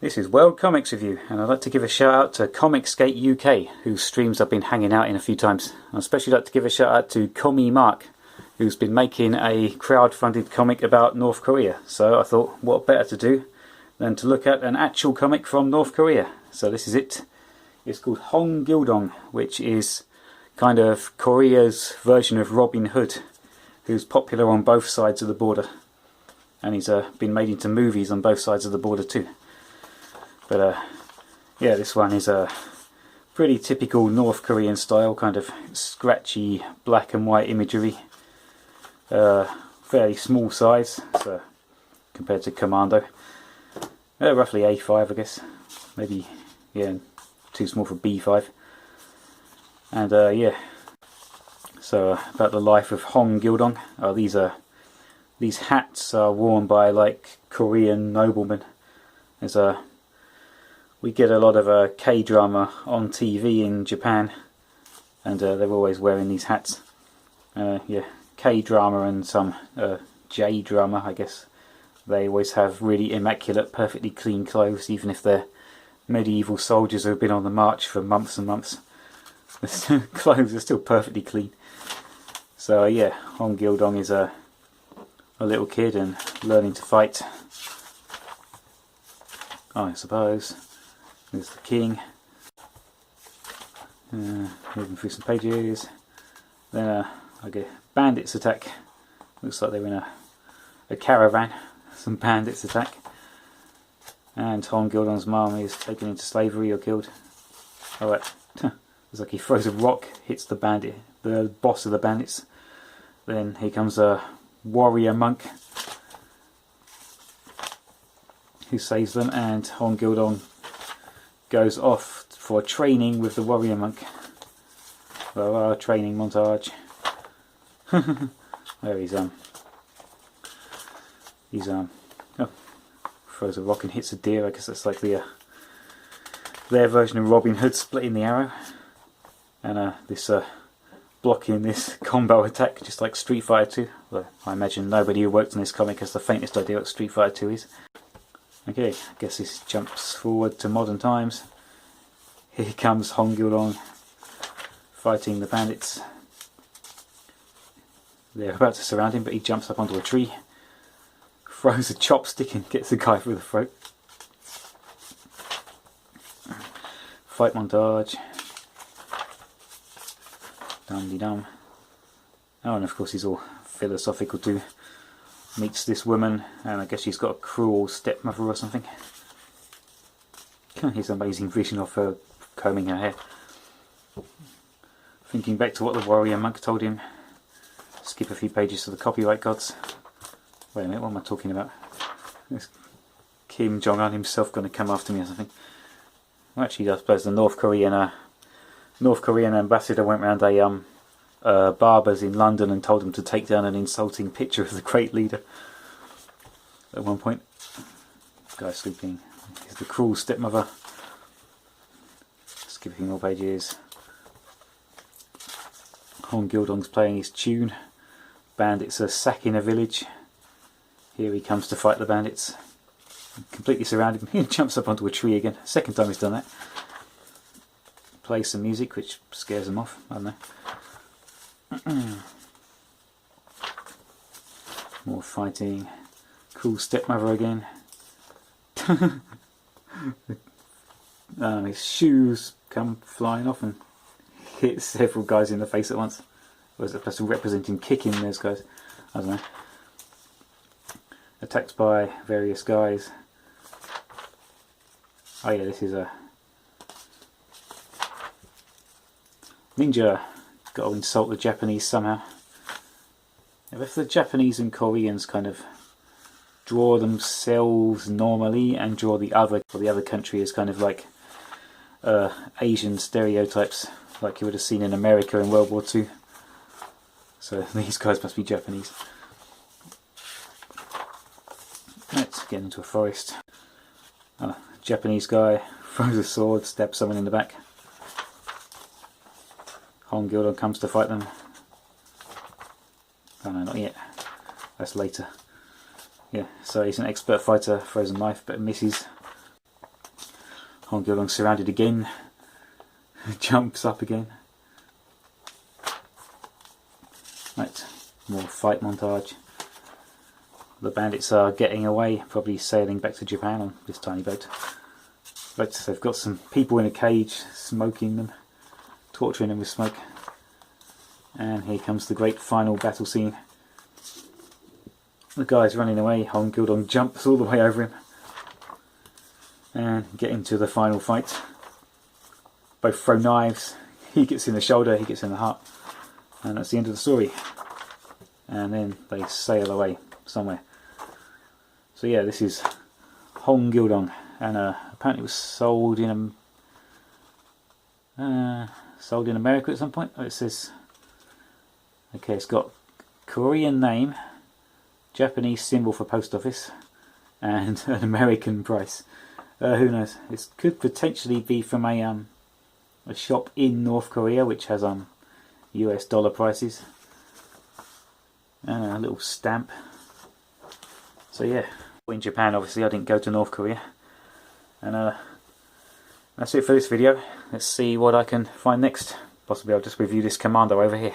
This is World Comics Review, and I'd like to give a shout out to Comicsgate UK, whose streams I've been hanging out in a few times. I'd especially like to give a shout out to Commie Mark, who's been making a crowd-funded comic about North Korea. So I thought, what better to do than to look at an actual comic from North Korea. So this is it. It's called Hong Gildong, which is kind of Korea's version of Robin Hood, who's popular on both sides of the border. And he's been made into movies on both sides of the border too. But yeah, this one is a pretty typical North Korean style, kind of scratchy black and white imagery. Fairly small size, so compared to Commando. Roughly A5, I guess. Maybe, yeah, too small for B5. And yeah, so about the life of Hong Gildong. These hats are worn by like Korean noblemen. We get a lot of K-drama on TV in Japan, and they're always wearing these hats. Yeah, K-drama and some J-drama, I guess. They always have really immaculate, perfectly clean clothes, even if they're medieval soldiers who have been on the march for months and months. The clothes are still perfectly clean. So yeah, Hong Gildong is a little kid and learning to fight, I suppose. There's the king. Moving through some pages. Then okay, bandits attack. Looks like they're in a caravan. Some bandits attack. And Hong Gildong's mum is taken into slavery or killed. Alright. It's like he throws a rock, hits the bandit, the boss of the bandits. Then here comes a warrior monk who saves them, and Hong Gildong goes off for training with the warrior monk. Well, training montage. There he's oh, throws a rock and hits a deer. I guess that's like their version of Robin Hood splitting the arrow. And this blocking this combo attack, just like Street Fighter 2. Well, I imagine nobody who worked on this comic has the faintest idea what Street Fighter 2 is. Okay, I guess this jumps forward to modern times. Here comes Hong Gildong fighting the bandits. They're about to surround him, but he jumps up onto a tree, throws a chopstick and gets the guy through the throat. Fight montage. Dum-de-dum. Oh, and of course he's all philosophical too. Meets this woman, and I guess she's got a cruel stepmother or something. His amazing vision of her combing her hair. Thinking back to what the warrior monk told him. Skip a few pages to the copyright gods. Wait a minute, what am I talking about? Is Kim Jong-un himself going to come after me or something? Well, actually, I suppose the North Korean ambassador went round a barber's in London and told him to take down an insulting picture of the great leader. At one point, this guy's sleeping. He's the cruel stepmother. Skipping more pages. Hong Gildong's playing his tune. Bandits are sacking a village. Here he comes to fight the bandits. Completely surrounded him. He jumps up onto a tree again. Second time he's done that. Plays some music which scares them off. I don't know. More fighting. Cool stepmother again. His shoes come flying off and hit several guys in the face at once. Or is it supposed to represent him kicking those guys? I don't know. Attacked by various guys. Oh yeah, this is a ninja. Got to insult the Japanese somehow. If the Japanese and Koreans kind of draw themselves normally and draw the other country as kind of like Asian stereotypes, like you would have seen in America in World War II. So these guys must be Japanese. Let's get into a forest. Japanese guy throws a sword, stabs someone in the back. Hong Gildong comes to fight them. Oh no, not yet. That's later. Yeah, so he's an expert fighter, throws a knife but misses. Gildong surrounded again. Jumps up again. Right, more fight montage. The bandits are getting away, probably sailing back to Japan on this tiny boat. But they've got some people in a cage, smoking them, torturing them with smoke. And here comes the great final battle scene. The guy's running away, Gildong jumps all the way over him. And get into the final fight. Both throw knives, he gets in the shoulder, he gets in the heart. And that's the end of the story. And then they sail away somewhere. So yeah, this is Gildong, and apparently it was sold in America at some point. Oh, it says, okay, it's got Korean name, Japanese symbol for post office, and an American price. Who knows? It could potentially be from a shop in North Korea, which has US dollar prices, and a little stamp. So yeah, in Japan obviously I didn't go to North Korea. And that's it for this video. Let's see what I can find next. Possibly I'll just review this Commando over here.